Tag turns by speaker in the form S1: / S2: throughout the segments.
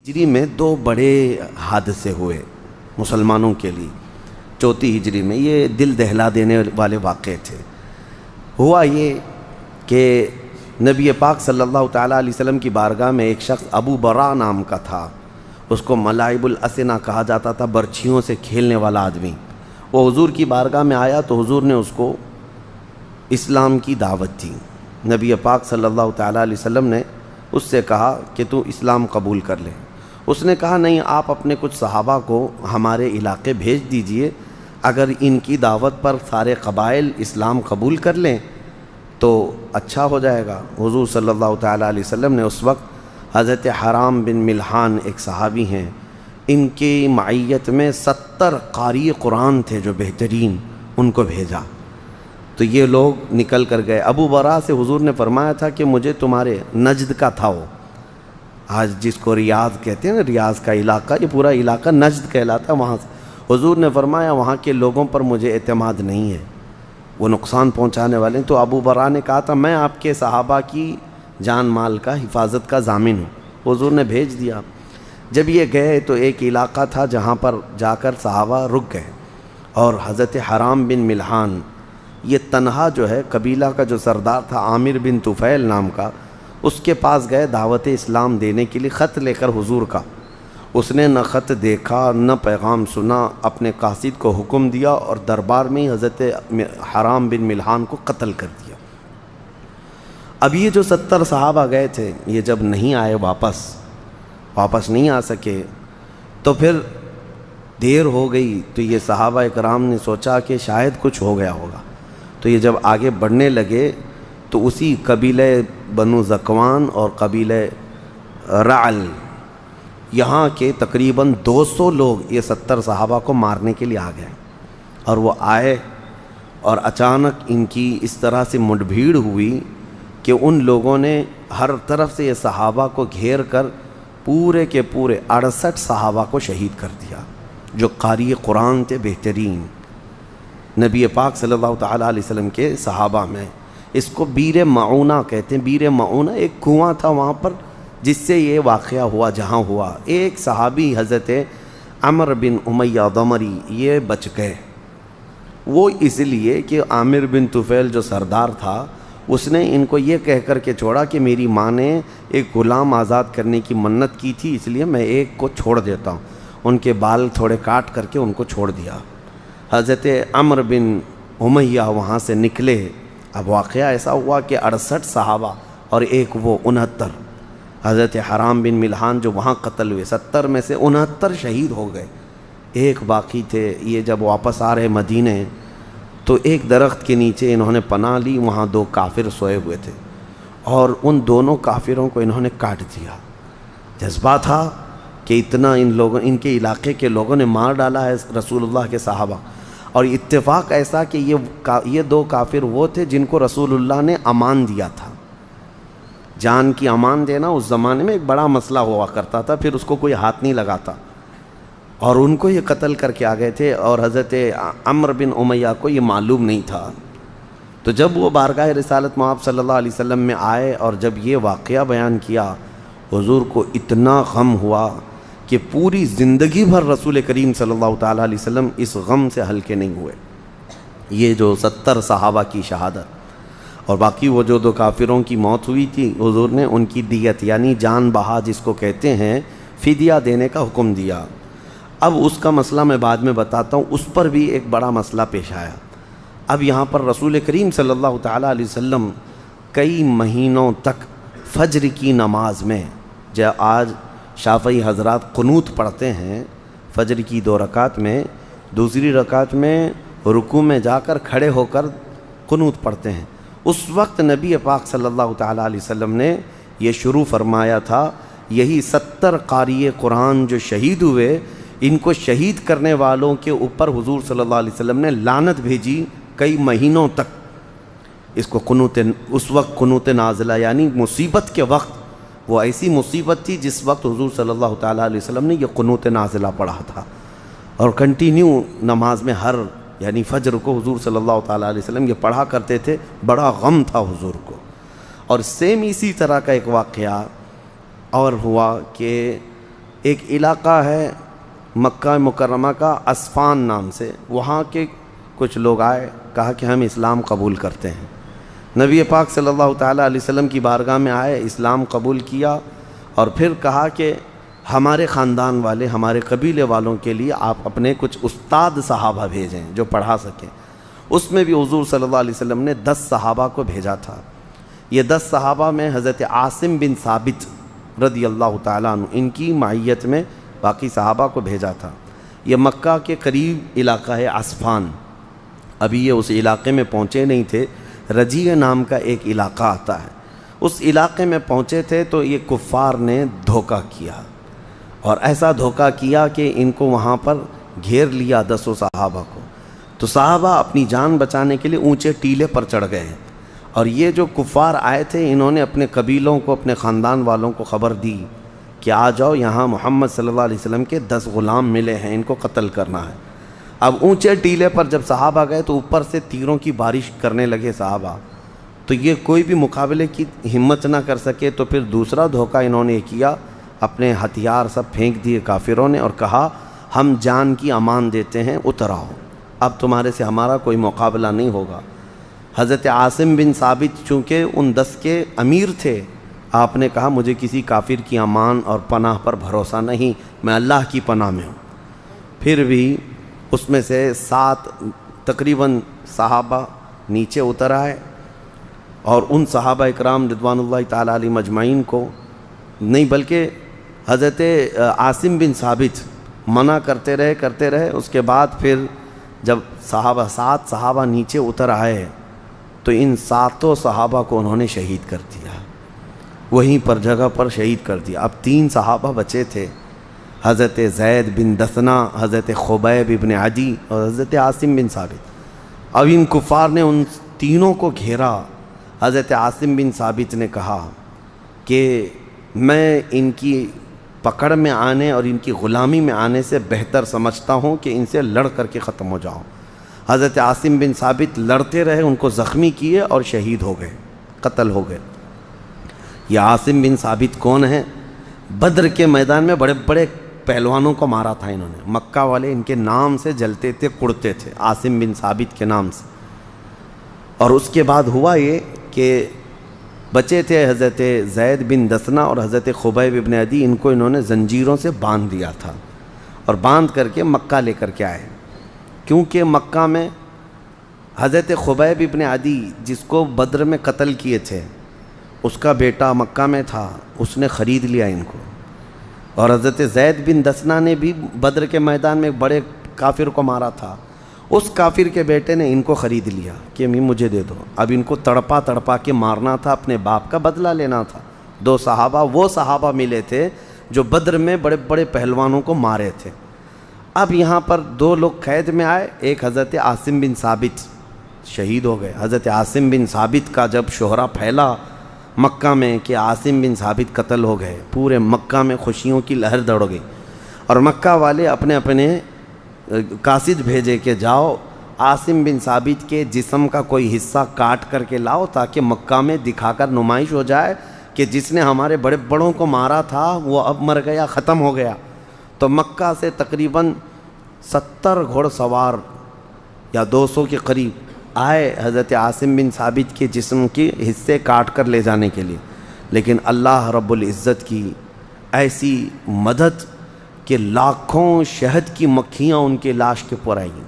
S1: ہجری میں دو بڑے حادثے ہوئے مسلمانوں کے لیے۔ چوتھی ہجری میں یہ دل دہلا دینے والے واقعے تھے۔ ہوا یہ کہ نبی پاک صلی اللہ تعالیٰ علیہ وسلم کی بارگاہ میں ایک شخص ابو برا نام کا تھا، اس کو ملائب الاسنہ کہا جاتا تھا، برچھیوں سے کھیلنے والا آدمی۔ وہ حضور کی بارگاہ میں آیا تو حضور نے اس کو اسلام کی دعوت دی۔ نبی پاک صلی اللہ تعالیٰ علیہ وسلم نے اس سے کہا کہ تو اسلام قبول کر لے۔ اس نے کہا نہیں، آپ اپنے کچھ صحابہ کو ہمارے علاقے بھیج دیجئے، اگر ان کی دعوت پر سارے قبائل اسلام قبول کر لیں تو اچھا ہو جائے گا۔ حضور صلی اللہ تعالیٰ علیہ وسلم نے اس وقت حضرت حرام بن ملحان ایک صحابی ہیں، ان کی معیت میں 70 قاری قرآن تھے جو بہترین، ان کو بھیجا تو یہ لوگ نکل کر گئے۔ ابو برا سے حضور نے فرمایا تھا کہ مجھے تمہارے نجد کا تھا، وہ آج جس کو ریاض کہتے ہیں نا، ریاض کا علاقہ، یہ پورا علاقہ نجد کہلاتا ہے، وہاں سے حضور نے فرمایا وہاں کے لوگوں پر مجھے اعتماد نہیں ہے، وہ نقصان پہنچانے والے ہیں۔ تو ابو برا نے کہا تھا میں آپ کے صحابہ کی جان مال کا حفاظت کا ضامن ہوں۔ حضور نے بھیج دیا۔ جب یہ گئے تو ایک علاقہ تھا جہاں پر جا کر صحابہ رک گئے، اور حضرت حرام بن ملحان یہ تنہا جو ہے، قبیلہ کا جو سردار تھا عامر بن طفیل نام کا، اس کے پاس گئے دعوت اسلام دینے کے لیے، خط لے کر حضور کا۔ اس نے نہ خط دیکھا نہ پیغام سنا، اپنے قاصد کو حکم دیا اور دربار میں ہی حضرت حرام بن ملحان کو قتل کر دیا۔ اب یہ جو 70 صحابہ گئے تھے، یہ جب نہیں آئے، واپس نہیں آ سکے، تو پھر دیر ہو گئی، تو یہ صحابہ اکرام نے سوچا کہ شاید کچھ ہو گیا ہوگا۔ تو یہ جب آگے بڑھنے لگے تو اسی قبیلہ بنو ذکوان اور قبیلہ رعل، یہاں کے تقریباً 200 لوگ یہ 70 صحابہ کو مارنے کے لیے آ گئے، اور وہ آئے اور اچانک ان کی اس طرح سے مڈ بھیڑ ہوئی کہ ان لوگوں نے ہر طرف سے یہ صحابہ کو گھیر کر پورے کے پورے 68 صحابہ کو شہید کر دیا، جو قاری قرآن تھے بہترین، نبی پاک صلی اللہ تعالیٰ علیہ وسلم کے صحابہ میں۔ اس کو بیر معونہ کہتے ہیں۔ بیر معونہ ایک کنواں تھا وہاں پر جس سے یہ واقعہ ہوا، جہاں ہوا۔ ایک صحابی حضرت عمر بن امیہ ضمری یہ بچ گئے، وہ اس لیے کہ عامر بن طفیل جو سردار تھا، اس نے ان کو یہ کہہ کر کے چھوڑا کہ میری ماں نے ایک غلام آزاد کرنے کی منت کی تھی، اس لیے میں ایک کو چھوڑ دیتا ہوں۔ ان کے بال تھوڑے کاٹ کر کے ان کو چھوڑ دیا۔ حضرت عمر بن امیہ وہاں سے نکلے۔ اب واقعہ ایسا ہوا کہ 68 صحابہ اور ایک وہ 69، حضرت حرام بن ملحان جو وہاں قتل ہوئے، 70 میں سے 69 شہید ہو گئے، ایک باقی تھے۔ یہ جب واپس آ رہے مدینے تو ایک درخت کے نیچے انہوں نے پناہ لی، وہاں 2 کافر سوئے ہوئے تھے، اور ان دونوں کافروں کو انہوں نے کاٹ دیا۔ جذبہ تھا کہ اتنا ان کے علاقے کے لوگوں نے مار ڈالا ہے رسول اللہ کے صحابہ، اور اتفاق ایسا کہ یہ 2 کافر وہ تھے جن کو رسول اللہ نے امان دیا تھا۔ جان کی امان دینا اس زمانے میں ایک بڑا مسئلہ ہوا کرتا تھا، پھر اس کو کوئی ہاتھ نہیں لگاتا، اور ان کو یہ قتل کر کے آ گئے تھے، اور حضرت عمر بن امیہ کو یہ معلوم نہیں تھا۔ تو جب وہ بارگاہ رسالت مآب صلی اللہ علیہ وسلم میں آئے اور جب یہ واقعہ بیان کیا، حضور کو اتنا غم ہوا کہ پوری زندگی بھر رسول کریم صلی اللہ تعالیٰ علیہ وسلم اس غم سے ہلکے نہیں ہوئے۔ یہ جو 70 صحابہ کی شہادت اور باقی وہ جو 2 کافروں کی موت ہوئی تھی، حضور نے ان کی دیت یعنی جان بہا جس کو کہتے ہیں، فدیہ دینے کا حکم دیا۔ اب اس کا مسئلہ میں بعد میں بتاتا ہوں، اس پر بھی ایک بڑا مسئلہ پیش آیا۔ اب یہاں پر رسول کریم صلی اللہ تعالیٰ علیہ وسلم کئی مہینوں تک فجر کی نماز میں، آج شافعی حضرات قنوت پڑھتے ہیں فجر کی 2 رکعت میں، دوسری رکعت میں رکوع میں جا کر کھڑے ہو کر قنوت پڑھتے ہیں، اس وقت نبی پاک صلی اللہ تعالیٰ علیہ وسلم نے یہ شروع فرمایا تھا، یہی 70 قاری قرآن جو شہید ہوئے، ان کو شہید کرنے والوں کے اوپر حضور صلی اللہ علیہ وسلم نے لعنت بھیجی کئی مہینوں تک۔ اس کو قنوت، اس وقت قنوت نازلہ یعنی مصیبت کے وقت، وہ ایسی مصیبت تھی جس وقت حضور صلی اللہ تعالیٰ علیہ وسلم نے یہ قنوت نازلہ پڑھا تھا، اور کنٹینیو نماز میں ہر یعنی فجر کو حضور صلی اللہ تعالیٰ علیہ وسلم یہ پڑھا کرتے تھے۔ بڑا غم تھا حضور کو۔ اور سیم اسی طرح کا ایک واقعہ اور ہوا کہ ایک علاقہ ہے مکہ مکرمہ کا اسفان نام سے، وہاں کے کچھ لوگ آئے، کہا کہ ہم اسلام قبول کرتے ہیں۔ نبی پاک صلی اللہ تعالیٰ علیہ وسلم کی بارگاہ میں آئے، اسلام قبول کیا، اور پھر کہا کہ ہمارے خاندان والے، ہمارے قبیلے والوں کے لیے آپ اپنے کچھ استاد صحابہ بھیجیں جو پڑھا سکیں۔ اس میں بھی حضور صلی اللہ علیہ وسلم نے 10 صحابہ کو بھیجا تھا۔ یہ 10 صحابہ میں حضرت عاصم بن ثابت رضی اللہ تعالیٰ عنہ، ان کی معیت میں باقی صحابہ کو بھیجا تھا۔ یہ مکہ کے قریب علاقہ ہے اسفان، ابھی یہ اس علاقے میں پہنچے نہیں تھے، رجیع نام کا ایک علاقہ آتا ہے، اس علاقے میں پہنچے تھے تو یہ کفار نے دھوکہ کیا، اور ایسا دھوکہ کیا کہ ان کو وہاں پر گھیر لیا 10 صحابہ کو۔ تو صحابہ اپنی جان بچانے کے لیے اونچے ٹیلے پر چڑھ گئے، اور یہ جو کفار آئے تھے انہوں نے اپنے قبیلوں کو، اپنے خاندان والوں کو خبر دی کہ آ جاؤ، یہاں محمد صلی اللہ علیہ وسلم کے 10 غلام ملے ہیں، ان کو قتل کرنا ہے۔ اب اونچے ٹیلے پر جب صحابہ گئے تو اوپر سے تیروں کی بارش کرنے لگے صحابہ، تو یہ کوئی بھی مقابلے کی ہمت نہ کر سکے، تو پھر دوسرا دھوکہ انہوں نے کیا، اپنے ہتھیار سب پھینک دیے کافروں نے، اور کہا ہم جان کی امان دیتے ہیں، اتر آؤ، اب تمہارے سے ہمارا کوئی مقابلہ نہیں ہوگا۔ حضرت عاصم بن ثابت چونکہ ان 10 کے امیر تھے، آپ نے کہا مجھے کسی کافر کی امان اور پناہ پر بھروسہ نہیں، میں اللہ کی پناہ میں ہوں۔ پھر بھی اس میں سے 7 تقریباً صحابہ نیچے اتر آئے، اور ان صحابہ اکرام رضوان اللہ تعالیٰ علیہ مجمعین کو نہیں، بلکہ حضرت عاصم بن ثابت منع کرتے رہے۔ اس کے بعد پھر جب 7 صحابہ نیچے اتر آئے تو ان 7 صحابہ کو انہوں نے شہید کر دیا، وہیں پر جگہ پر شہید کر دیا۔ اب 3 صحابہ بچے تھے، حضرت زید بن دثنہ، حضرت خبیب ابن عدی اور حضرت عاصم بن ثابت۔ اب ان کفار نے ان تینوں کو گھیرا۔ حضرت عاصم بن ثابت نے کہا کہ میں ان کی پکڑ میں آنے اور ان کی غلامی میں آنے سے بہتر سمجھتا ہوں کہ ان سے لڑ کر کے ختم ہو جاؤں۔ حضرت عاصم بن ثابت لڑتے رہے، ان کو زخمی کیے اور شہید ہو گئے، قتل ہو گئے۔ یہ عاصم بن ثابت کون ہیں؟ بدر کے میدان میں بڑے بڑے پہلوانوں کو مارا تھا انہوں نے، مکہ والے ان کے نام سے جلتے تھے، کڑتے تھے، عاصم بن ثابت کے نام سے۔ اور اس کے بعد ہوا یہ کہ بچے تھے حضرت زید بن دثنہ اور حضرت خبیب ابن عدی، ان کو انہوں نے زنجیروں سے باندھ دیا تھا، اور باندھ کر کے مکہ لے کر کے آئے، کیونکہ مکہ میں حضرت خبیب ابن عدی جس کو بدر میں قتل کیے تھے، اس کا بیٹا مکہ میں تھا، اس نے خرید لیا ان کو۔ اور حضرت زید بن دثنہ نے بھی بدر کے میدان میں بڑے کافر کو مارا تھا، اس کافر کے بیٹے نے ان کو خرید لیا کہ امی مجھے دے دو۔ اب ان کو تڑپا تڑپا کے مارنا تھا، اپنے باپ کا بدلہ لینا تھا۔ 2 صحابہ وہ صحابہ ملے تھے جو بدر میں بڑے بڑے پہلوانوں کو مارے تھے۔ اب یہاں پر 2 لوگ قید میں آئے، ایک حضرت عاصم بن ثابت شہید ہو گئے۔ حضرت عاصم بن ثابت کا جب شہرہ پھیلا مکہ میں کہ عاصم بن ثابت قتل ہو گئے، پورے مکہ میں خوشیوں کی لہر دوڑ گئی، اور مکہ والے اپنے اپنے قاصد بھیجے کہ جاؤ عاصم بن ثابت کے جسم کا کوئی حصہ کاٹ کر کے لاؤ، تاکہ مکہ میں دکھا کر نمائش ہو جائے کہ جس نے ہمارے بڑے بڑوں کو مارا تھا وہ اب مر گیا، ختم ہو گیا۔ تو مکہ سے تقریباً 70 گھوڑ سوار یا 200 کے قریب آئے حضرت عاصم بن ثابت کے جسم کے حصے کاٹ کر لے جانے کے لیے، لیکن اللہ رب العزت کی ایسی مدد کہ لاکھوں شہد کی مکھیاں ان کے لاش کے پر آئیں،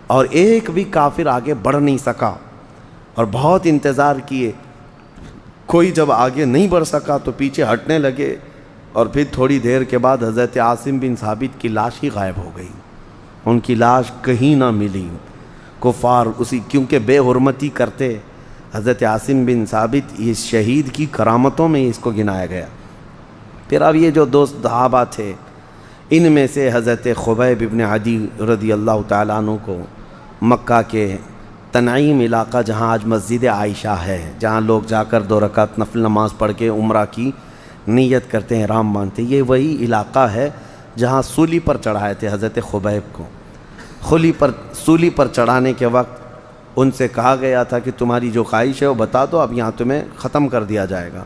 S1: اور ایک بھی کافر آگے بڑھ نہیں سکا، اور بہت انتظار کیے، کوئی جب آگے نہیں بڑھ سکا تو پیچھے ہٹنے لگے، اور پھر تھوڑی دیر کے بعد حضرت عاصم بن ثابت کی لاش ہی غائب ہو گئی، ان کی لاش کہیں نہ ملی۔ کفار اسی کیونکہ بے حرمتی کرتے، حضرت عاصم بن ثابت یہ شہید کی کرامتوں میں اس کو گنایا گیا۔ پھر اب یہ جو 2 صحابہ تھے، ان میں سے حضرت خبیب ابن عدی رضی اللہ تعالیٰ عنہ کو مکہ کے تنعیم علاقہ، جہاں آج مسجد عائشہ ہے، جہاں لوگ جا کر 2 رکعت نفل نماز پڑھ کے عمرہ کی نیت کرتے ہیں، احرام باندھتے ہیں، یہ وہی علاقہ ہے جہاں سولی پر چڑھائے تھے حضرت خبیب کو۔ سولی پر چڑھانے کے وقت ان سے کہا گیا تھا کہ تمہاری جو خواہش ہے وہ بتا دو، اب یہاں تمہیں ختم کر دیا جائے گا۔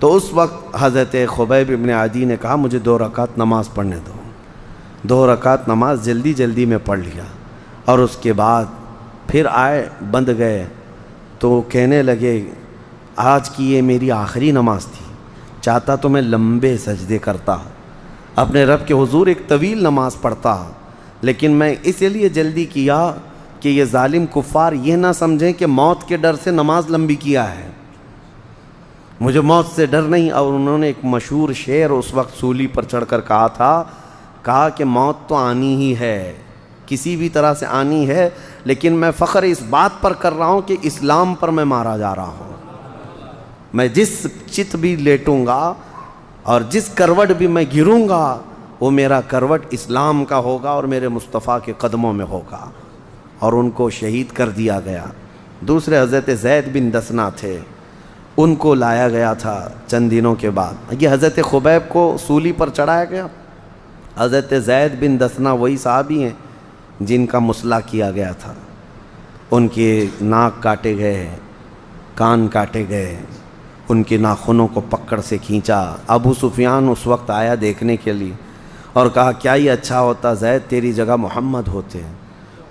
S1: تو اس وقت حضرت خبیب ابن عدی نے کہا مجھے 2 رکعت نماز پڑھنے دو. 2 رکعت نماز جلدی جلدی میں پڑھ لیا، اور اس کے بعد پھر آئے بند گئے تو کہنے لگے آج کی یہ میری آخری نماز تھی، چاہتا تو میں لمبے سجدے کرتا، اپنے رب کے حضور ایک طویل نماز پڑھتا، لیکن میں اسی لیے جلدی کیا کہ یہ ظالم کفار یہ نہ سمجھیں کہ موت کے ڈر سے نماز لمبی کیا ہے، مجھے موت سے ڈر نہیں. اور انہوں نے ایک مشہور شعر اس وقت سولی پر چڑھ کر کہا تھا، کہا کہ موت تو آنی ہی ہے، کسی بھی طرح سے آنی ہے، لیکن میں فخر اس بات پر کر رہا ہوں کہ اسلام پر میں مارا جا رہا ہوں. میں جس چت بھی لیٹوں گا اور جس کروٹ بھی میں گروں گا وہ میرا کروٹ اسلام کا ہوگا اور میرے مصطفیٰ کے قدموں میں ہوگا. اور ان کو شہید کر دیا گیا. دوسرے حضرت زید بن دسنا تھے، ان کو لایا گیا تھا چند دنوں کے بعد. یہ حضرت خبیب کو سولی پر چڑھایا گیا. حضرت زید بن دسنا وہی صحابی ہیں جن کا مسئلہ کیا گیا تھا، ان کے ناک کاٹے گئے، کان کاٹے گئے، ان کے ناخنوں کو پکڑ سے کھینچا. ابو سفیان اس وقت آیا دیکھنے کے لیے اور کہا کیا یہ اچھا ہوتا زید تیری جگہ محمد ہوتے.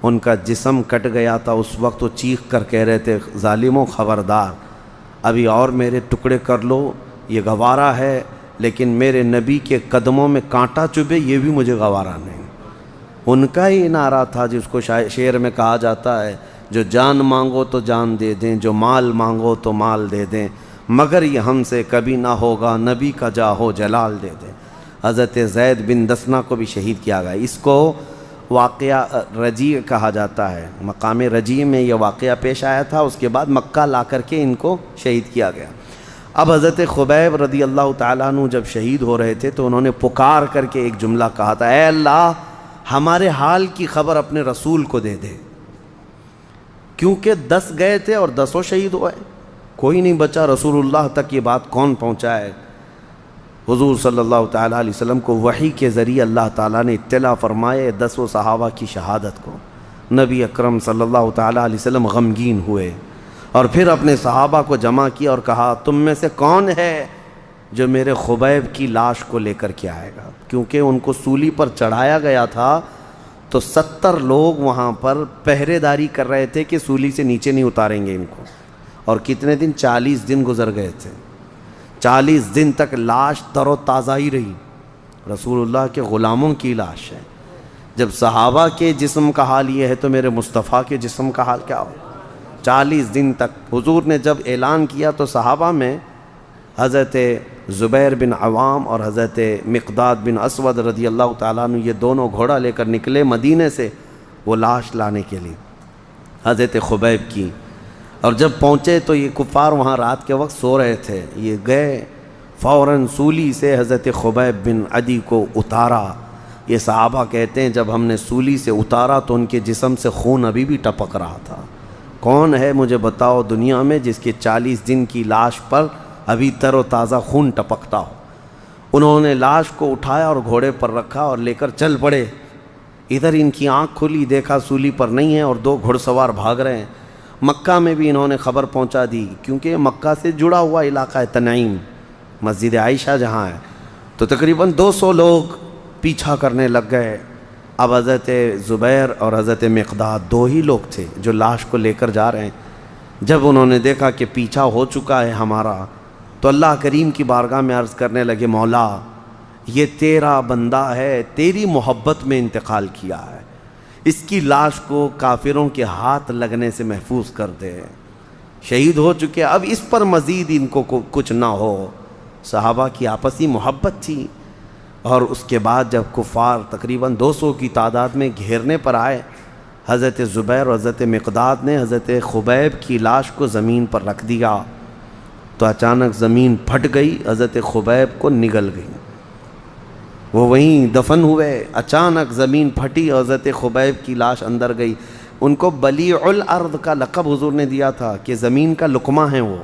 S1: ان کا جسم کٹ گیا تھا. اس وقت وہ چیخ کر کہہ رہے تھے ظالموں خبردار، ابھی اور میرے ٹکڑے کر لو، یہ گوارا ہے، لیکن میرے نبی کے قدموں میں کانٹا چبھے یہ بھی مجھے گوارا نہیں. ان کا ہی نعرہ تھا جس کو شعر میں کہا جاتا ہے، جو جان مانگو تو جان دے دیں، جو مال مانگو تو مال دے دیں، مگر یہ ہم سے کبھی نہ ہوگا، نبی کا جاہو جلال دے دیں. حضرت زید بن دسنا کو بھی شہید کیا گیا. اس کو واقعہ رجیع کہا جاتا ہے. مقام رجیع میں یہ واقعہ پیش آیا تھا. اس کے بعد مکہ لا کر کے ان کو شہید کیا گیا. اب حضرت خبیب رضی اللہ تعالیٰ عنہ جب شہید ہو رہے تھے تو انہوں نے پکار کر کے ایک جملہ کہا تھا، اے اللہ ہمارے حال کی خبر اپنے رسول کو دے دے. کیونکہ 10 گئے تھے اور 10 شہید ہوئے، کوئی نہیں بچا. رسول اللہ تک یہ بات کون پہنچائے؟ حضور صلی اللہ تعالیٰ علیہ وسلم کو وحی کے ذریعے اللہ تعالیٰ نے اطلاع فرمائے 10 صحابہ کی شہادت کو. نبی اکرم صلی اللہ تعالیٰ علیہ وسلم غمگین ہوئے اور پھر اپنے صحابہ کو جمع کیا اور کہا تم میں سے کون ہے جو میرے خبیب کی لاش کو لے کر کے آئے گا؟ کیونکہ ان کو سولی پر چڑھایا گیا تھا تو 70 لوگ وہاں پر پہرے داری کر رہے تھے کہ سولی سے نیچے نہیں اتاریں گے ان کو. اور کتنے دن؟ 40 دن گزر گئے تھے. 40 دن تک لاش تر و تازہ ہی رہی. رسول اللہ کے غلاموں کی لاش ہے. جب صحابہ کے جسم کا حال یہ ہے تو میرے مصطفیٰ کے جسم کا حال کیا ہو؟ 40 دن تک حضور نے جب اعلان کیا تو صحابہ میں حضرت زبیر بن عوام اور حضرت مقداد بن اسود رضی اللہ تعالیٰ عنہ یہ دونوں گھوڑا لے کر نکلے مدینے سے وہ لاش لانے کے لیے حضرت خبیب کی. اور جب پہنچے تو یہ کفار وہاں رات کے وقت سو رہے تھے. یہ گئے فوراً سولی سے حضرت خبیب بن عدی کو اتارا. یہ صحابہ کہتے ہیں جب ہم نے سولی سے اتارا تو ان کے جسم سے خون ابھی بھی ٹپک رہا تھا. کون ہے مجھے بتاؤ دنیا میں جس کے 40 دن کی لاش پر ابھی تر و تازہ خون ٹپکتا ہو؟ انہوں نے لاش کو اٹھایا اور گھوڑے پر رکھا اور لے کر چل پڑے. ادھر ان کی آنکھ کھلی، دیکھا سولی پر نہیں ہے اور 2 گھڑ سوار بھاگ رہے ہیں. مکہ میں بھی انہوں نے خبر پہنچا دی کیونکہ مکہ سے جڑا ہوا علاقہ ہے تنعیم، مسجد عائشہ جہاں ہے. تو تقریباً 200 لوگ پیچھا کرنے لگ گئے. اب حضرت زبیر اور حضرت مقداد 2 ہی لوگ تھے جو لاش کو لے کر جا رہے ہیں. جب انہوں نے دیکھا کہ پیچھا ہو چکا ہے ہمارا تو اللہ کریم کی بارگاہ میں عرض کرنے لگے، مولا یہ تیرا بندہ ہے، تیری محبت میں انتقال کیا ہے، اس کی لاش کو کافروں کے ہاتھ لگنے سے محفوظ کر دے. شہید ہو چکے، اب اس پر مزید ان کو کچھ نہ ہو. صحابہ کی آپسی محبت تھی. اور اس کے بعد جب کفار تقریباً 200 کی تعداد میں گھیرنے پر آئے، حضرت زبیر اور حضرت مقداد نے حضرت خبیب کی لاش کو زمین پر رکھ دیا تو اچانک زمین پھٹ گئی، حضرت خبیب کو نگل گئی، وہ وہیں دفن ہوئے. اچانک زمین پھٹی، حضرت خبیب کی لاش اندر گئی. ان کو بلیع الارض کا لقب حضور نے دیا تھا کہ زمین کا لقمہ ہیں وہ.